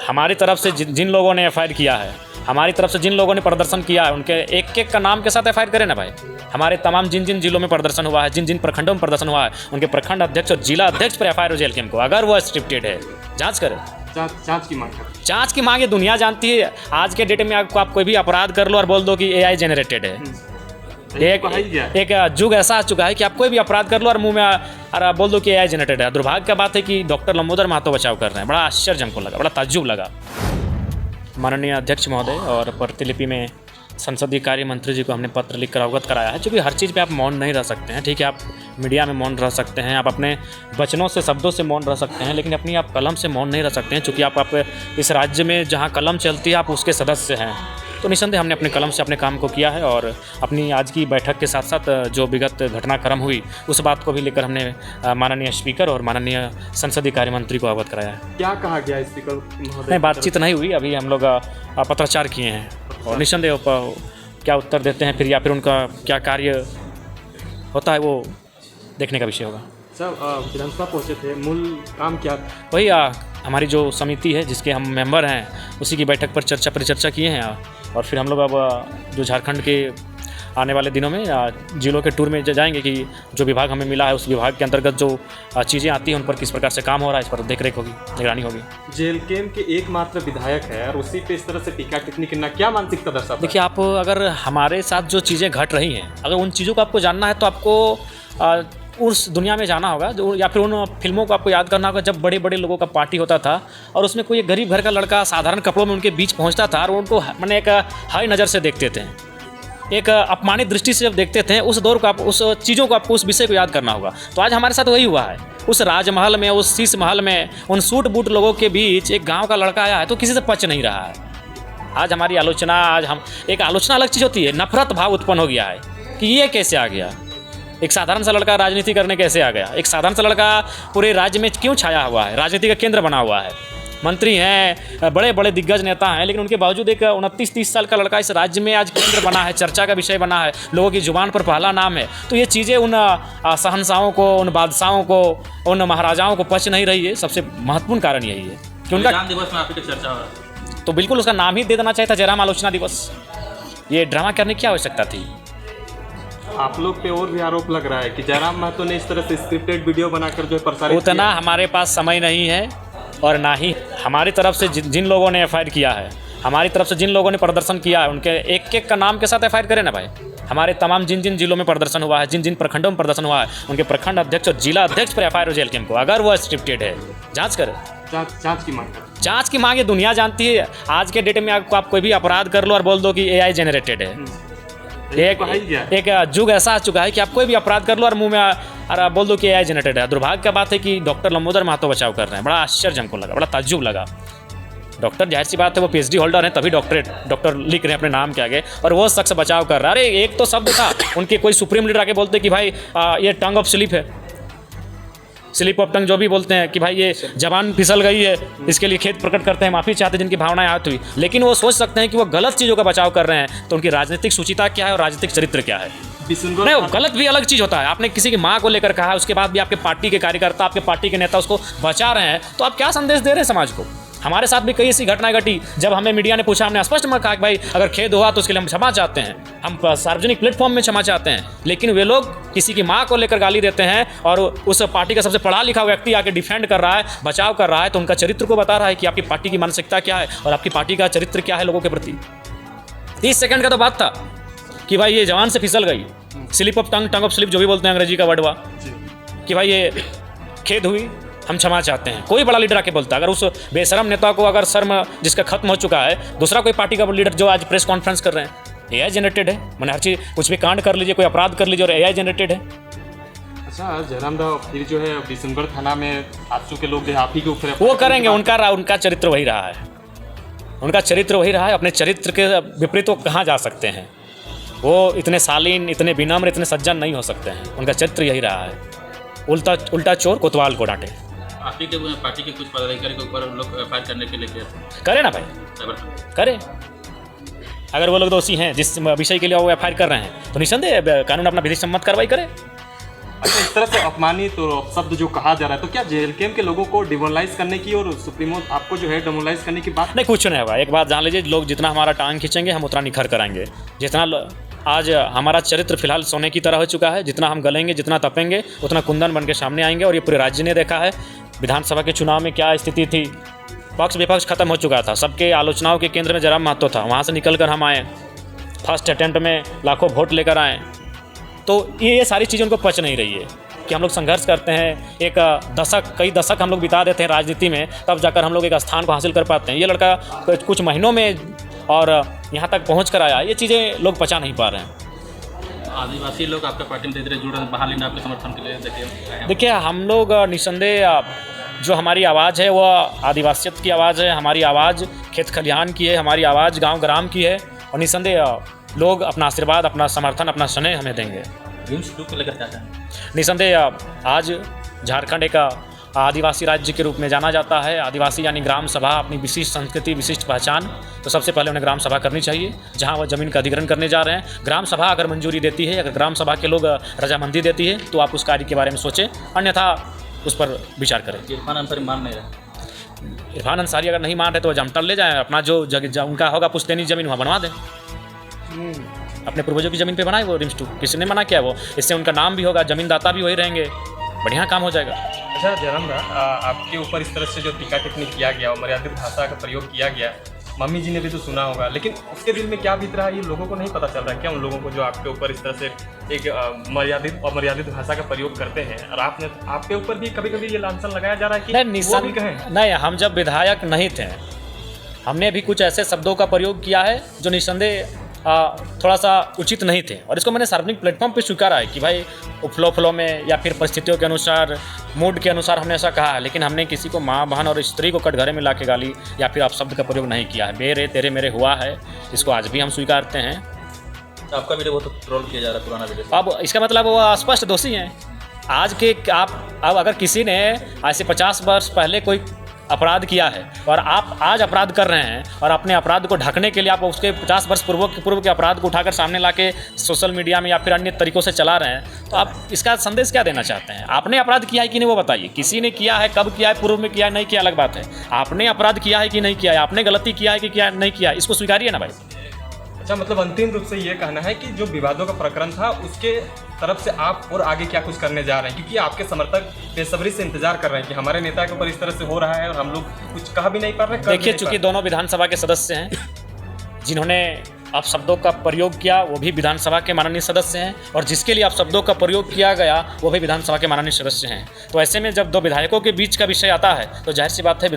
हमारी तरफ से जिन लोगों ने एफआईआर किया है, हमारी तरफ से जिन लोगों ने प्रदर्शन किया है, उनके एक एक का नाम के साथ एफआईआर करें ना भाई। हमारे तमाम जिन जिन जिलों में प्रदर्शन हुआ है, जिन जिन प्रखंडों में प्रदर्शन हुआ है, उनके प्रखंड अध्यक्ष और जिला अध्यक्ष पर एफआईआर हो जेल कैंप को, अगर वो स्क्रिप्टेड है जांच करें। जांच की मांग है। जांच की मांग ये दुनिया जानती है। आज के डेट में आप कोई भी अपराध कर लो और बोल दो कि एआई जनरेटेड है। एक युग ऐसा आ चुका है कि आप कोई भी अपराध कर लो और मुंह में और बोल दो कि एआई जनरेटेड है। दुर्भाग्य की बात है कि डॉक्टर लंबोदर महतो बचाव कर रहे हैं। बड़ा आश्चर्य हमको लगा, बड़ा ताज्जुब लगा। माननीय अध्यक्ष महोदय और प्रतिलिपि में संसदीय कार्य मंत्री जी को हमने पत्र लिखकर अवगत कराया है। क्योंकि हर चीज़ पे आप मौन नहीं रह सकते हैं, ठीक है। आप मीडिया में मौन रह सकते हैं, आप अपने वचनों से, शब्दों से मौन रह सकते हैं, लेकिन अपनी आप कलम से मौन नहीं रह सकते हैं। चूँकि आप इस राज्य में जहाँ कलम चलती है आप उसके सदस्य हैं। तो निसंदेह हमने अपने कलम से अपने काम को किया है और अपनी आज की बैठक के साथ साथ जो विगत घटनाक्रम हुई उस बात को भी लेकर हमने माननीय स्पीकर और माननीय संसदीय कार्य मंत्री को अवगत कराया है। क्या कहा गया स्पीकर महोदय? नहीं, बातचीत नहीं हुई। अभी हम लोग पत्राचार किए हैं और निसंदेह क्या उत्तर देते हैं फिर या फिर उनका क्या कार्य होता है वो देखने का विषय होगा। सर विधानसभा पहुँचे थे, मूल काम क्या? वही हमारी जो समिति है जिसके हम मेंबर हैं उसी की बैठक पर परिचर्चा किए हैं और फिर हम लोग अब जो झारखंड के आने वाले दिनों में जिलों के टूर में जाएंगे कि जो विभाग हमें मिला है उस विभाग के अंतर्गत जो चीज़ें आती हैं उन पर किस प्रकार से काम हो रहा है, इस पर देखरेख होगी, निगरानी होगी। जेल कैंप के एकमात्र विधायक है और उसी पे इस तरह से टीका टिप्पणी करना क्या मानसिकता दर्शाता है? देखिए, आप अगर हमारे साथ जो चीज़ें घट रही हैं अगर उन चीज़ों को आपको जानना है तो आपको उस दुनिया में जाना होगा जो या फिर उन फिल्मों को आपको याद करना होगा जब बड़े बड़े लोगों का पार्टी होता था और उसमें कोई एक गरीब घर का लड़का साधारण कपड़ों में उनके बीच पहुंचता था और उनको मैंने एक हाई नज़र से देखते थे, एक अपमानित दृष्टि से जब देखते थे। उस दौर को आप उस चीज़ों को आपको उस विषय को याद करना होगा। तो आज हमारे साथ वही हुआ है। उस राजमहल में, उस शीश महल में, उन सूट बूट लोगों के बीच एक गाँव का लड़का आया है तो किसी से पच नहीं रहा है। आज हमारी आलोचना, आज हम एक आलोचना अलग चीज़ होती है, नफरत भाव उत्पन्न हो गया है कि ये कैसे आ गया, एक साधारण सा लड़का राजनीति करने कैसे आ गया, एक साधारण सा लड़का पूरे राज्य में क्यों छाया हुआ है, राजनीति का केंद्र बना हुआ है। मंत्री हैं, बड़े बड़े दिग्गज नेता हैं, लेकिन उनके बावजूद एक 29-30 साल का लड़का इस राज्य में आज केंद्र बना है, चर्चा का विषय बना है, लोगों की जुबान पर पहला नाम है। तो ये चीज़ें उन शहंशाहों को, उन बादशाहों को, उन महाराजाओं को पच नहीं रही है। सबसे महत्वपूर्ण कारण यही है कि उनका दिवस में आपकी चर्चा हो रहा है तो बिल्कुल उसका नाम ही दे देना चाहिए था, जयराम आलोचना दिवस। ये ड्रामा करने की आवश्यकता थी। आप लोग पे और भी आरोप लग रहा है कि जयराम महतो ने इस तरह से स्क्रिप्टेड वीडियो बनाकर जो है प्रसारित उतना हमारे पास समय नहीं है और ना ही हमारी तरफ से जिन लोगों ने एफआईआर किया है, हमारी तरफ से जिन लोगों ने प्रदर्शन किया है, उनके एक एक का नाम के साथ एफआईआर करें ना भाई। हमारे तमाम जिन जिन जिलों में प्रदर्शन हुआ है, जिन जिन प्रखंडों में प्रदर्शन हुआ है, उनके प्रखंड अध्यक्ष और जिला अध्यक्ष पर एफआईआर हो जेल कैंप को, अगर वो स्क्रिप्टेड है जांच करें। जांच की मांग है। जांच की मांग ये दुनिया जानती है। आज के डेट में आप कोई भी अपराध कर लो और बोल दो कि एआई जनरेटेड है। एक युग ऐसा आ चुका है कि आप कोई भी अपराध कर लो और मुंह में और बोल दो कि एआई जनरेटेड है। दुर्भाग्य की बात है कि डॉक्टर लंबोदर महतो बचाव कर रहे हैं। बड़ा आश्चर्य हमको लगा, बड़ा ताज्जुब लगा। डॉक्टर, जाहिर सी बात है वो पीएचडी होल्डर हैं, तभी डॉक्टर लिख रहे हैं अपने नाम के आगे, और वो शख्स बचाव कर रहा है। अरे एक तो शब्द था, उनके कोई सुप्रीम लीडर आके बोलते कि भाई ये टंग ऑफ स्लिप है, स्लिप ऑफ टंग जो भी बोलते हैं कि भाई ये जबान फिसल गई है, इसके लिए खेद प्रकट करते हैं, माफ़ी चाहते हैं जिनकी भावनाएं आहत हुई। लेकिन वो सोच सकते हैं कि वो गलत चीज़ों का बचाव कर रहे हैं, तो उनकी राजनीतिक सुचिता क्या है और राजनीतिक चरित्र क्या है। नहीं, गलत भी अलग चीज़ होता है। आपने किसी की माँ को लेकर कहा, उसके बाद भी आपके पार्टी के कार्यकर्ता, आपके पार्टी के नेता उसको बचा रहे हैं, तो आप क्या संदेश दे रहे हैं समाज को। हमारे साथ भी कई ऐसी घटनाएं घटी, जब हमें मीडिया ने पूछा, हमने स्पष्ट में कहा कि भाई अगर खेद हुआ तो उसके लिए हम क्षमा चाहते हैं, हम सार्वजनिक प्लेटफॉर्म में क्षमा चाहते हैं। लेकिन वे लोग किसी की माँ को लेकर गाली देते हैं और उस पार्टी का सबसे पढ़ा लिखा व्यक्ति आके डिफेंड कर रहा है, बचाव कर रहा है, तो उनका चरित्र को बता रहा है कि आपकी पार्टी की मानसिकता क्या है और आपकी पार्टी का चरित्र क्या है लोगों के प्रति। 30 सेकंड का तो बात था कि भाई ये जवान से फिसल गई, slip of tongue, tongue of slip जो भी बोलते हैं अंग्रेजी का वर्ड हुआ, कि भाई ये खेद हुई, हम क्षमा चाहते हैं। कोई बड़ा लीडर आके बोलता है। अगर उस बेशरम नेता को अगर शर्म जिसका खत्म हो चुका है, दूसरा कोई पार्टी का लीडर जो आज प्रेस कॉन्फ्रेंस कर रहे हैं, एआई जनरेटेड है, मैंने हर चीज़, कुछ भी कांड कर लीजिए, कोई अपराध कर लीजिए और एआई जनरेटेड है। अच्छा जयराम दा, फिर जो है दिसंबर थाना में हादसों के लोग आप ही के ऊपर वो करेंगे, उनका चरित्र वही रहा है, उनका चरित्र वही रहा है। अपने चरित्र के विपरीत वो कहाँ जा सकते हैं। वो इतने शालीन, इतने विनम्र, इतने सज्जन नहीं हो सकते हैं। उनका चरित्र यही रहा है, उल्टा चोर कोतवाल को डांटे। पार्टी के कुछ पदाधिकारी के ऊपर लोग एफआईआर करने के लिए करे ना भाई, करे। अगर वो लोग दोषी हैं जिस विषय के लिए वो एफआईआर कर रहे हैं तो निसंदेह कानून अपना विधि सम्मत कार्रवाई करे। अच्छा, इस तरह से अपमानित और शब्द जो कहा जा रहा है, तो क्या जेएलकेएम के लोगों को डिमोरलाइज करने की और सुप्रीमो आपको जो है डिमोरलाइज करने की बात? नहीं, कुछ नहीं होगा। एक बात जान लीजिए, लोग जितना हमारा टांग खींचेंगे हम उतना निखर कराएंगे। आज हमारा चरित्र फिलहाल सोने की तरह हो चुका है। जितना हम गलेंगे, जितना तपेंगे, उतना कुंदन बन के सामने आएंगे। और ये पूरे राज्य ने देखा है विधानसभा के चुनाव में क्या स्थिति थी। पक्ष विपक्ष खत्म हो चुका था, सबके आलोचनाओं के केंद्र में जयराम महतो था। वहाँ से निकल कर हम आए, फर्स्ट अटेम्प्ट में लाखों वोट लेकर आए। तो ये सारी चीज़ें उनको पच नहीं रही है कि हम लोग संघर्ष करते हैं, एक कई दशक हम लोग बिता देते हैं राजनीति में, तब जाकर हम लोग एक स्थान को हासिल कर पाते हैं। ये लड़का कुछ महीनों में और यहाँ तक पहुँच कर आया, ये चीज़ें लोग पचा नहीं पा रहे हैं। आदिवासी लोग आपका पार्टी में धीरे धीरे जुड़ रहे हैं, बाहर लेना आपके समर्थन के लिए देखिए, हम लोग निसंदेह जो हमारी आवाज़ है वो आदिवासियत की आवाज़ है, हमारी आवाज़ खेत खलिहान की है, हमारी आवाज़ गांव ग्राम की है। और निसंदेह लोग अपना आशीर्वाद, अपना समर्थन, अपना स्नेह हमें देंगे। रिम्स 2 को लेकर क्या चाहें? निसंदेह आज झारखंड एक आदिवासी राज्य के रूप में जाना जाता है। आदिवासी यानी ग्राम सभा, अपनी विशिष्ट संस्कृति, विशिष्ट पहचान। तो सबसे पहले उन्हें ग्राम सभा करनी चाहिए जहां वह ज़मीन का अधिग्रहण करने जा रहे हैं। ग्राम सभा अगर मंजूरी देती है, अगर ग्राम सभा के लोग रजामंदी देती है, तो आप उस कार्य के बारे में सोचें, अन्यथा उस पर विचार करें। इरफान अंसारी मान नहीं रहा। इरफान अंसारी अगर नहीं मान रहे तो वह जमटल ले जाएं, अपना जो जगह उनका होगा पुश्तैनी ज़मीन वहाँ बनवा दें। अपने पूर्वजों की ज़मीन पे बनाए वो रिम्स 2, किसी ने मना किया? वो इससे उनका नाम भी होगा, ज़मीनदाता भी वही रहेंगे, बढ़िया काम हो जाएगा। अच्छा जयराम दा, आपके ऊपर इस तरह से जो टीका टिप्पणी किया गया और मर्यादित भाषा का प्रयोग किया गया, मम्मी जी ने भी तो सुना होगा, लेकिन उसके दिल में क्या बीत रहा है ये लोगों को नहीं पता चल रहा है क्या? उन लोगों को जो आपके ऊपर इस तरह से एक अमर्यादित भाषा का प्रयोग करते हैं, और आपके ऊपर भी कभी कभी ये लांछन लगाया जा रहा है कि वो भी कहें? नहीं, हम जब विधायक नहीं थे, हमने भी कुछ ऐसे शब्दों का प्रयोग किया है जो निस्संदेह थोड़ा सा उचित नहीं थे। और इसको मैंने सार्वजनिक प्लेटफॉर्म पे स्वीकारा है कि भाई फ्लो में या फिर परिस्थितियों के अनुसार, मूड के अनुसार हमने ऐसा कहा है। लेकिन हमने किसी को माँ, बहन और स्त्री को कटघरे में ला के गाली या फिर आप शब्द का प्रयोग नहीं किया है। मेरे, तेरे, मेरे हुआ है, इसको आज भी हम स्वीकारते हैं। आपका वीडियो बहुत ट्रोल किया जा रहा है, पुराना वीडियो। अब इसका मतलब वो स्पष्ट दोषी हैं। आज के आप अब अगर किसी ने ऐसे 50 वर्ष पहले कोई अपराध किया है और आप आज अपराध कर रहे हैं और अपने अपराध को ढकने के लिए आप उसके 50 वर्ष पूर्व के अपराध को उठाकर सामने लाके सोशल मीडिया में या फिर अन्य तरीकों से चला रहे हैं, तो आप इसका संदेश क्या देना चाहते हैं? आपने अपराध किया है कि नहीं वो बताइए। किसी ने किया है, कब किया है, पूर्व में किया है, नहीं किया, अलग बात है। आपने अपराध किया है कि नहीं किया है, आपने गलती किया है कि क्या नहीं किया, इसको स्वीकारिए ना भाई। अच्छा, मतलब अंतिम रूप से ये कहना है कि जो विवादों का प्रकरण था उसके तरफ से आप और आगे क्या कुछ करने जा रहे हैं, क्योंकि आपके समर्थक बेसब्री से इंतजार कर रहे हैं कि हमारे नेता के ऊपर इस तरह से हो रहा है और हम लोग कुछ कहा भी नहीं पा रहे। देखिए, चूंकि दोनों विधानसभा के सदस्य हैं, जिन्होंने आप शब्दों का प्रयोग किया वो भी विधानसभा के माननीय सदस्य हैं, और जिसके लिए आप शब्दों का प्रयोग किया गया वो भी विधानसभा के माननीय सदस्य हैं। तो ऐसे में जब दो विधायकों के बीच का विषय आता है तो जाहिर सी बात है